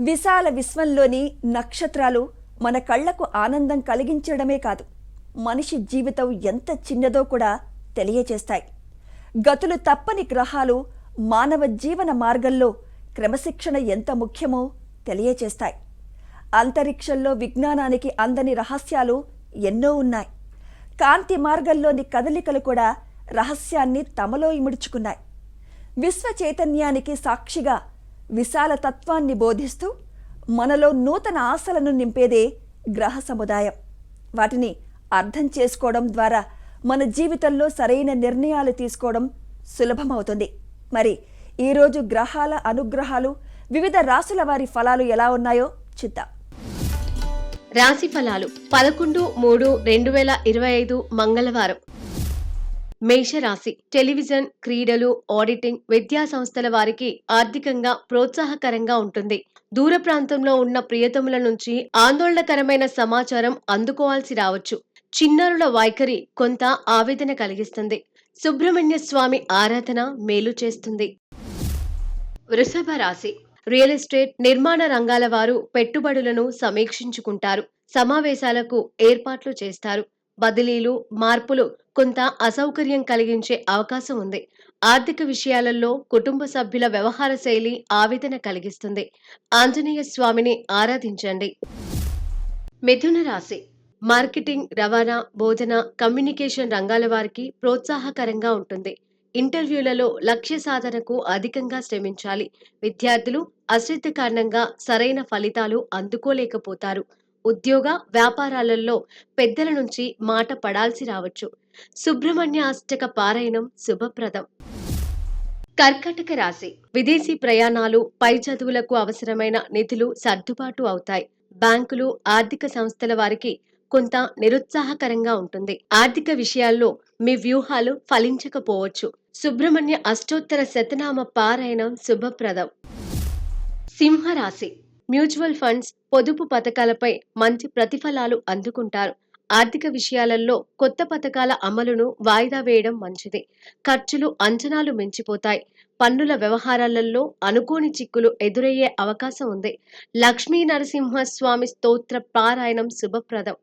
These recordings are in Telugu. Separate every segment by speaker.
Speaker 1: విశాల విశ్వంలోని నక్షత్రాలు మన కళ్లకు ఆనందం కలిగించడమే కాదు, మనిషి జీవితం ఎంత చిన్నదో కూడా తెలియచేస్తాయి. గతులు తప్పని గ్రహాలు మానవ జీవన మార్గంలో క్రమశిక్షణ ఎంత ముఖ్యమో తెలియచేస్తాయి. అంతరిక్షంలో విజ్ఞానానికి అందని రహస్యాలు ఎన్నో ఉన్నాయి. కాంతి మార్గంలోని కదలికలు కూడా రహస్యాన్ని తమలో ఇముడ్చుకున్నాయి. విశ్వ చైతన్యానికి సాక్షిగా విశాల తత్వాన్ని బోధిస్తూ మనలో నూతన ఆశలను నింపేదే గ్రహ సముదాయం. వాటిని అర్థం చేసుకోవడం ద్వారా మన జీవితంలో సరైన నిర్ణయాలు తీసుకోవడం సులభమవుతుంది. మరి ఈరోజు గ్రహాల అనుగ్రహాలు, వివిధ రాశుల వారి ఫలాలు ఎలా ఉన్నాయో చూద్దాం.
Speaker 2: రాశి ఫలాలు 11/3/2025 మంగళవారం. మేషరాశి. టెలివిజన్, క్రీడలు, ఆడిటింగ్, విద్యా సంస్థల వారికి ఆర్థికంగా ప్రోత్సాహకరంగా ఉంటుంది. దూర ప్రాంతంలో ఉన్న ప్రియతముల నుంచి ఆందోళనకరమైన సమాచారం అందుకోవాల్సి రావచ్చు. చిన్నారుల వైఖరి కొంత ఆవేదన కలిగిస్తుంది. సుబ్రహ్మణ్య స్వామి ఆరాధన మేలు చేస్తుంది. వృషభ రాశి. రియల్ ఎస్టేట్, నిర్మాణ రంగాల వారు పెట్టుబడులను సమీక్షించుకుంటారు. సమావేశాలకు ఏర్పాట్లు చేస్తారు. బదిలీలు, మార్పులు కొంత అసౌకర్యం కలిగించే అవకాశం ఉంది. ఆర్థిక విషయాలలో కుటుంబ సభ్యుల వ్యవహార శైలి ఆవేదన కలిగిస్తుంది. ఆంజనేయ స్వామిని ఆరాధించండి. మిథున రాశి. మార్కెటింగ్, రవాణా, బోధన, కమ్యూనికేషన్ రంగాల వారికి ప్రోత్సాహకరంగా ఉంటుంది. ఇంటర్వ్యూలలో లక్ష్య సాధనకు అధికంగా శ్రమించాలి. విద్యార్థులు అశ్రద్ధ కారణంగా సరైన ఫలితాలు అందుకోలేకపోతారు. ఉద్యోగ, వ్యాపారాలలో పెద్దల నుంచి మాట పడాల్సి రావచ్చు. సుబ్రహ్మణ్య అష్టక పారాయణం శుభప్రదం. కర్కాటక రాశి. విదేశీ ప్రయాణాలు, పై చదువులకు అవసరమైన నిధులు సర్దుబాటు అవుతాయి. బ్యాంకులు, ఆర్థిక సంస్థల వారికి కొంత నిరుత్సాహకరంగా ఉంటుంది. ఆర్థిక విషయాల్లో మీ వ్యూహాలు ఫలించకపోవచ్చు. సుబ్రహ్మణ్య అష్టోత్తర శతనామ పారాయణం శుభప్రదం. సింహరాశి. మ్యూచువల్ ఫండ్స్, పొదుపు పథకాలపై మంచి ప్రతిఫలాలు అందుకుంటారు. ఆర్థిక విషయాలలో కొత్త పథకాల అమలును వాయిదా వేయడం మంచిది. ఖర్చులు అంచనాలు మించిపోతాయి. పన్నుల వ్యవహారాలలో అనుకోని చిక్కులు ఎదురయ్యే అవకాశం ఉంది. లక్ష్మీ నరసింహస్వామి స్తోత్ర పారాయణం శుభప్రదం.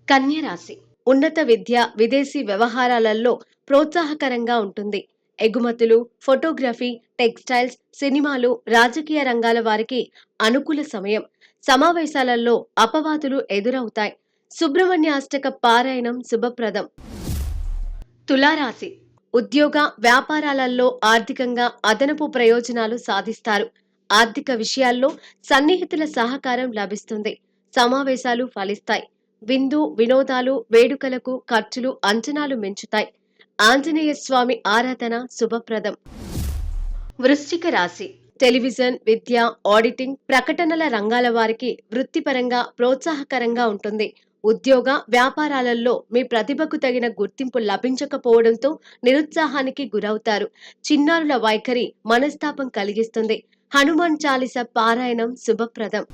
Speaker 2: కన్య రాశి. ఉన్నత విద్య, విదేశీ వ్యవహారాలలో ప్రోత్సాహకరంగా ఉంటుంది. ఎగుమతులు, ఫోటోగ్రఫీ, టెక్స్టైల్స్, సినిమాలు, రాజకీయ రంగాల వారికి అనుకూల సమయం. సమావేశాలలో అపవాదులు ఎదురవుతాయి. సుబ్రహ్మణ్య అష్టక పారాయణం శుభప్రదం. తులారాశి. ఉద్యోగ, వ్యాపారాలలో ఆర్థికంగా అదనపు ప్రయోజనాలు సాధిస్తారు. ఆర్థిక విషయాల్లో సన్నిహితుల సహకారం లభిస్తుంది. సమావేశాలు ఫలిస్తాయి. విందు, వినోదాలు, వేడుకలకు ఖర్చులు అంచనాలు మించుతాయి. ఆంజనేయ స్వామి ఆరాధన శుభప్రదం. వృశ్చిక రాశి. టెలివిజన్, విద్య, ఆడిటింగ్, ప్రకటనల రంగాల వారికి వృత్తిపరంగా ప్రోత్సాహకరంగా ఉంటుంది. ఉద్యోగ, వ్యాపారాలలో మీ ప్రతిభకు తగిన గుర్తింపు లభించకపోవడంతో నిరుత్సాహానికి గురవుతారు. చిన్నారుల వైఖరి మనస్తాపం కలిగిస్తుంది. హనుమాన్ చాలీస పారాయణం శుభప్రదం.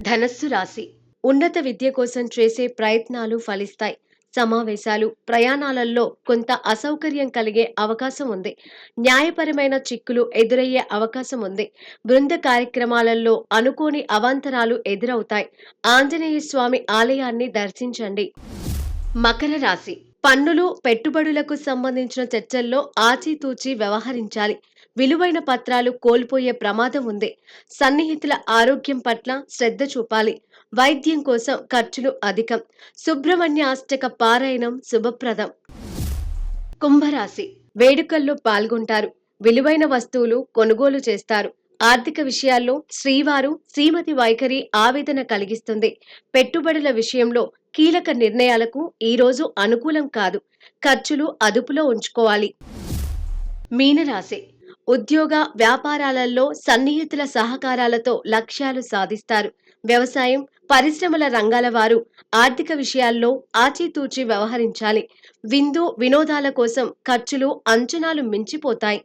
Speaker 2: ధనస్సు రాశి. ఉన్నత విద్య కోసం చేసే ప్రయత్నాలు ఫలిస్తాయి. సమావేశాలు, ప్రయాణాలలో కొంత అసౌకర్యం కలిగే అవకాశం ఉంది. న్యాయపరమైన చిక్కులు ఎదురయ్యే అవకాశం ఉంది. బృంద కార్యక్రమాలలో అనుకోని అవాంతరాలు ఎదురవుతాయి. ఆంజనేయ స్వామి ఆలయాన్ని దర్శించండి. మకర రాశి. పన్నులు, పెట్టుబడులకు సంబంధించిన చర్చల్లో ఆచితూచి వ్యవహరించాలి. విలువైన పత్రాలు కోల్పోయే ప్రమాదం ఉంది. సన్నిహితుల ఆరోగ్యం పట్ల శ్రద్ధ చూపాలి. వైద్యం కోసం ఖర్చులు అధికం. సుబ్రహ్మణ్య అష్టక పారాయణం శుభప్రదం. కుంభరాశి. వేడుకల్లో పాల్గొంటారు. విలువైన వస్తువులు కొనుగోలు చేస్తారు. ఆర్థిక విషయాల్లో శ్రీవారు, శ్రీమతి వైఖరి ఆవేదన కలిగిస్తుంది. పెట్టుబడుల విషయంలో కీలక నిర్ణయాలకు ఈరోజు అనుకూలం కాదు. ఖర్చులు అదుపులో ఉంచుకోవాలి. మీనరాశి. ఉద్యోగ, వ్యాపారాలలో సన్నిహితుల సహకారాలతో లక్ష్యాలు సాధిస్తారు. వ్యవసాయం, పరిశ్రమల రంగాల వారు ఆర్థిక విషయాల్లో ఆచితూచి వ్యవహరించాలి. విందు, వినోదాల కోసం ఖర్చులు అంచనాలు మించిపోతాయి.